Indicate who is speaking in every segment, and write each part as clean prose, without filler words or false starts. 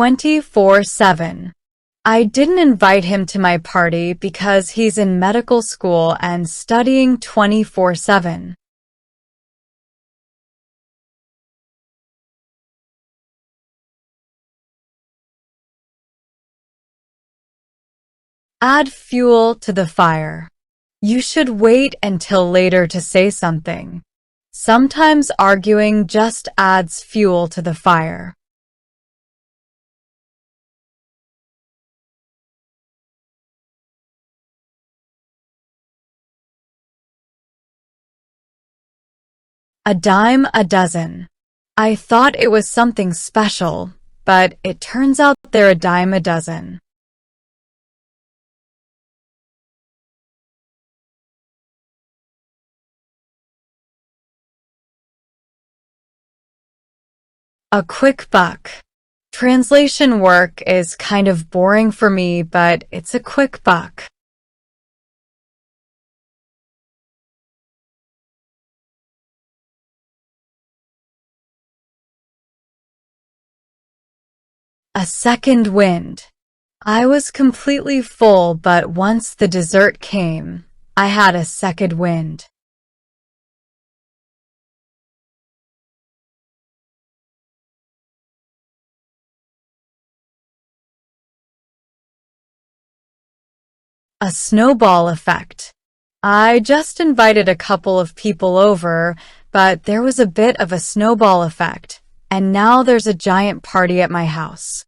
Speaker 1: 24/7. I didn't invite him to my party because he's in medical school and studying 24/7. Add fuel to the fire. You should wait until later to say something. Sometimes arguing just adds fuel to the fire. A dime a dozen. I thought it was something special, but it turns out they're a dime a dozen. A quick buck. Translation work is kind of boring for me, but it's a quick buck. A second wind. I was completely full, but once the dessert came, I had a second wind. A snowball effect. I just invited a couple of people over, but there was a bit of a snowball effect, and now there's a giant party at my house.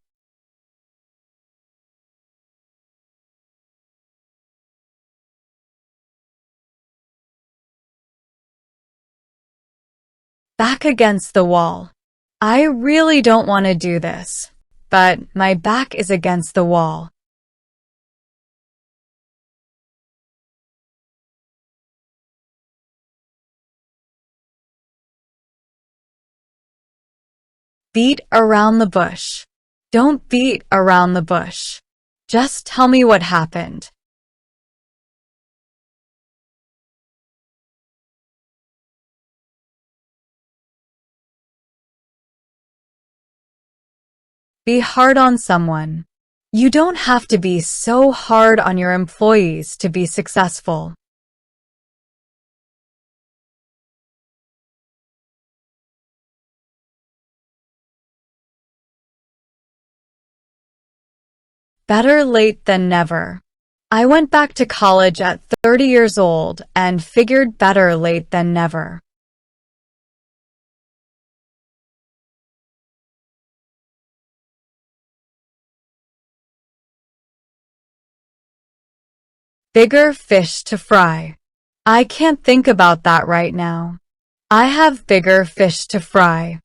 Speaker 1: Back against the wall. I really don't want to do this, but my back is against the wall. Beat around the bush. Don't beat around the bush. Just tell me what happened. Be hard on someone. You don't have to be so hard on your employees to be successful. Better late than never. I went back to college at 30 years old and figured better late than never. Bigger fish to fry. I can't think about that right now. I have bigger fish to fry.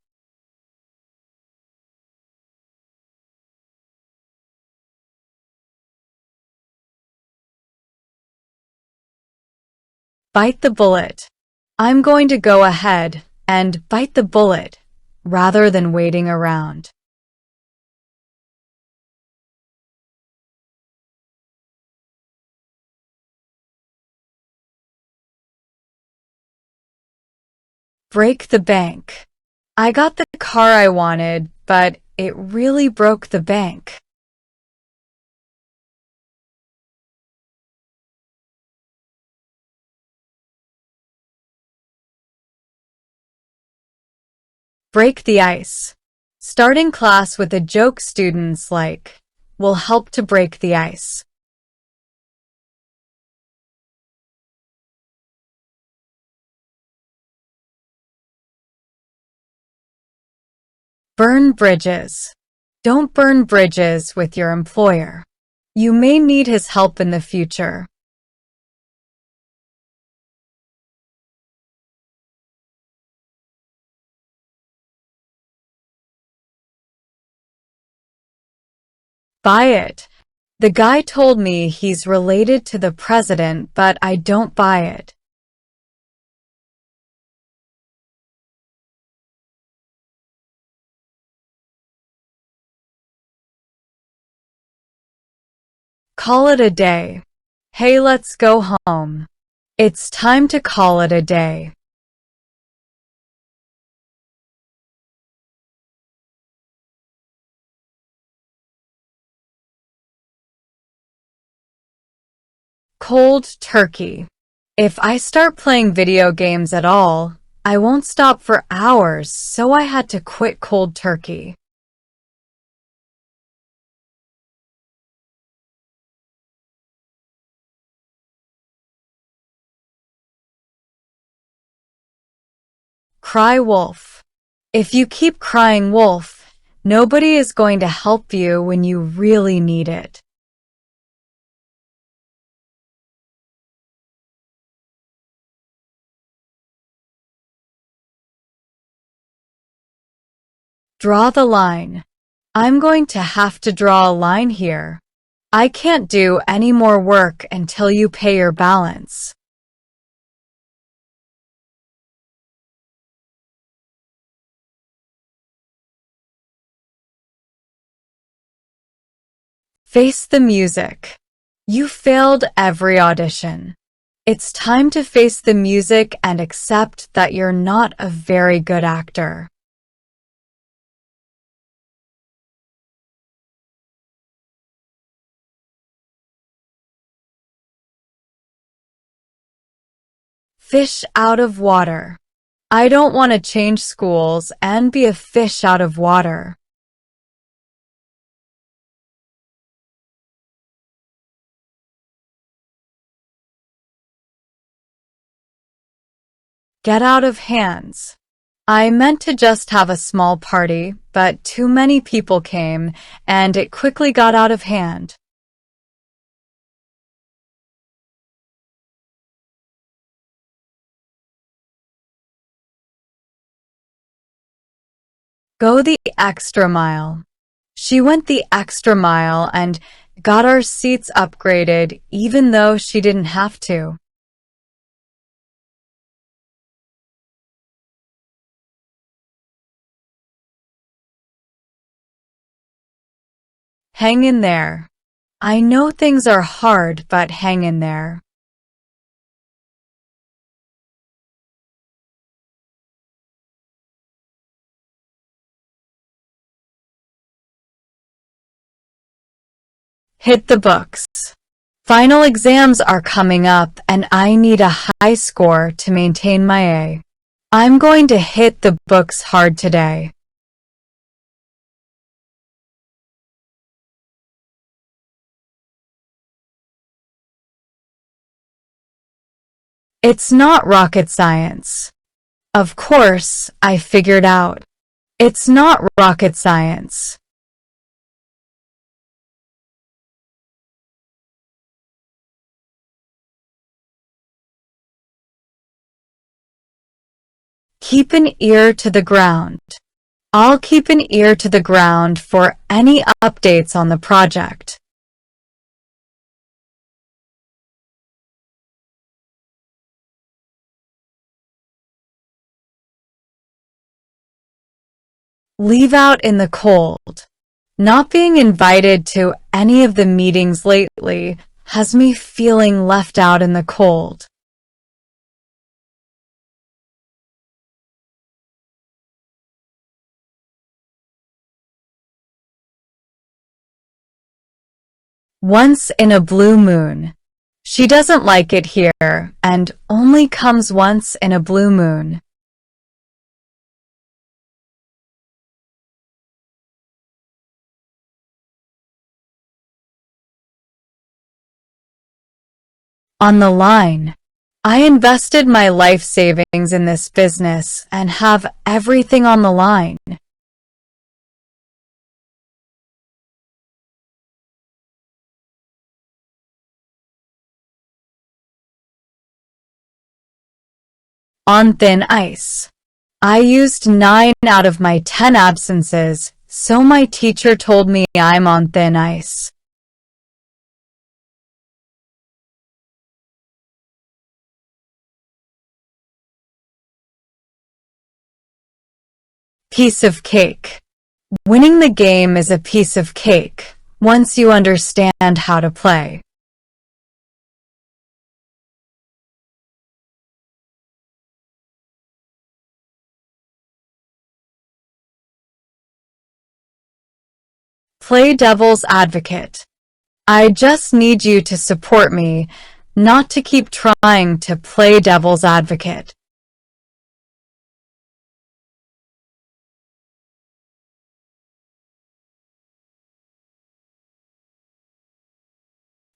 Speaker 1: Bite the bullet. I'm going to go ahead and bite the bullet rather than waiting around. Break the bank. I got the car I wanted, but it really broke the bank. Break the ice. Starting class with a joke students like will help to break the ice. Burn bridges. Don't burn bridges with your employer. You may need his help in the future. Buy it. The guy told me he's related to the president, but I don't buy it. Call it a day. Hey, let's go home. It's time to call it a day. Cold turkey. If I start playing video games at all, I won't stop for hours, so I had to quit cold turkey. Cry wolf. If you keep crying wolf, nobody is going to help you when you really need it. Draw the line. I'm going to have to draw a line here. I can't do any more work until you pay your balance. Face the music. You failed every audition. It's time to face the music and accept that you're not a very good actor. Fish out of water. I don't want to change schools and be a fish out of water. Get out of hands. I meant to just have a small party, but too many people came, and it quickly got out of hand. Go the extra mile. She went the extra mile and got our seats upgraded even though she didn't have to. Hang in there. I know things are hard, but hang in there. Hit the books. Final exams are coming up and I need a high score to maintain my A. I'm going to hit the books hard today. It's not rocket science. Of course, I figured out. It's not rocket science. Keep an ear to the ground. I'll keep an ear to the ground for any updates on the project. Leave out in the cold. Not being invited to any of the meetings lately has me feeling left out in the cold. Once in a blue moon. She doesn't like it here and only comes once in a blue moon. On the line. I invested my life savings in this business and have everything on the line. On thin ice. I used 9 out of my 10 absences, so my teacher told me I'm on thin ice. Piece of cake. Winning the game is a piece of cake, once you understand how to play. Play devil's advocate. I just need you to support me, not to keep trying to play devil's advocate.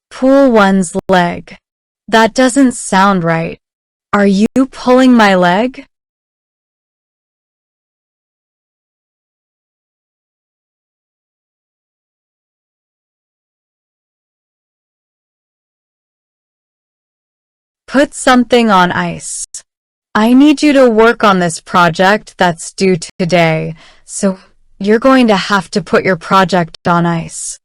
Speaker 1: Pull one's leg. That doesn't sound right. Are you pulling my leg? Put something on ice. I need you to work on this project that's due today, so you're going to have to put your project on ice.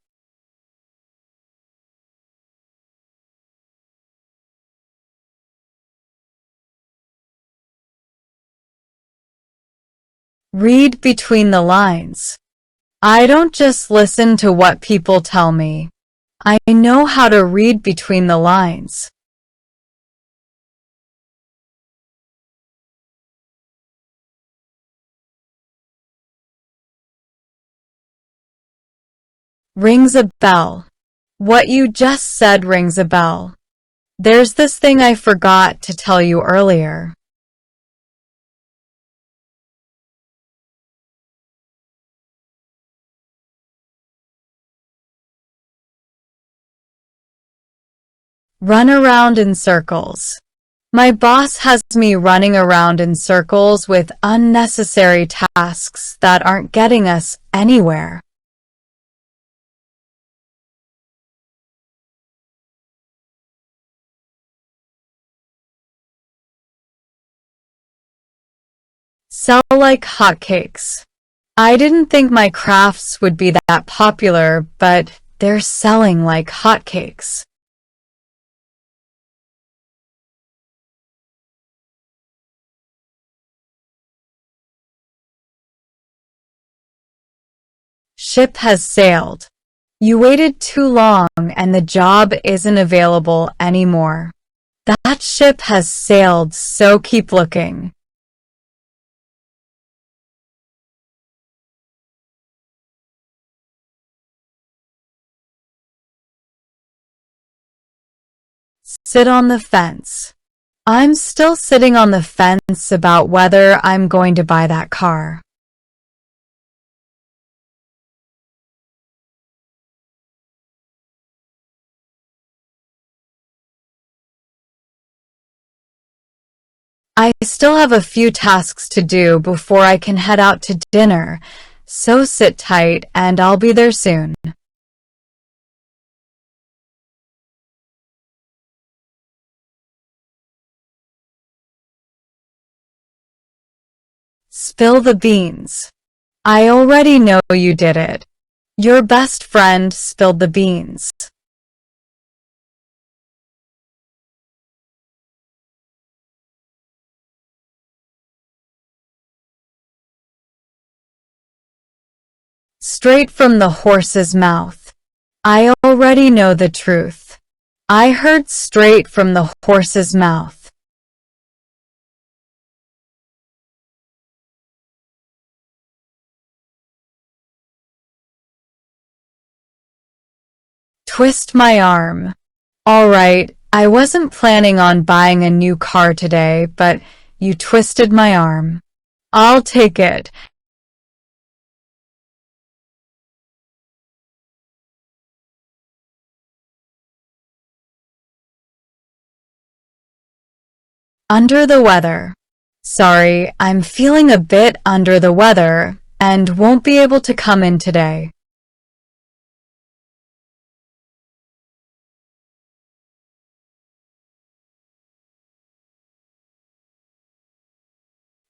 Speaker 1: Read between the lines. I don't just listen to what people tell me. I know how to read between the lines. Rings a bell. What you just said rings a bell. There's this thing I forgot to tell you earlier. Run around in circles. My boss has me running around in circles with unnecessary tasks that aren't getting us anywhere. Sell like hotcakes. I didn't think my crafts would be that popular, but they're selling like hotcakes. Ship has sailed. You waited too long and the job isn't available anymore. That ship has sailed, so keep looking. Sit on the fence. I'm still sitting on the fence about whether I'm going to buy that car. I still have a few tasks to do before I can head out to dinner, so sit tight and I'll be there soon. Spill the beans. I already know you did it. Your best friend spilled the beans. Straight from the horse's mouth. I already know the truth. I heard straight from the horse's mouth. Twist my arm. All right, I wasn't planning on buying a new car today, but you twisted my arm. I'll take it. Under the weather. Sorry, I'm feeling a bit under the weather and won't be able to come in today.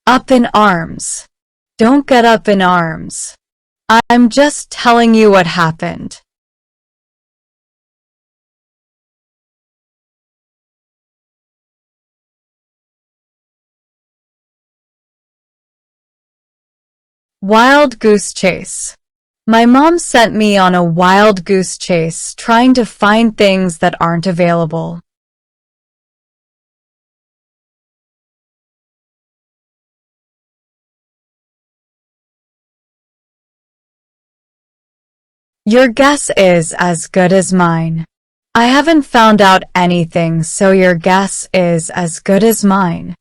Speaker 1: Up in arms. Don't get up in arms. I'm just telling you what happened. Wild goose chase. My mom sent me on a wild goose chase trying to find things that aren't available. Your guess is as good as mine. I haven't found out anything, so your guess is as good as mine.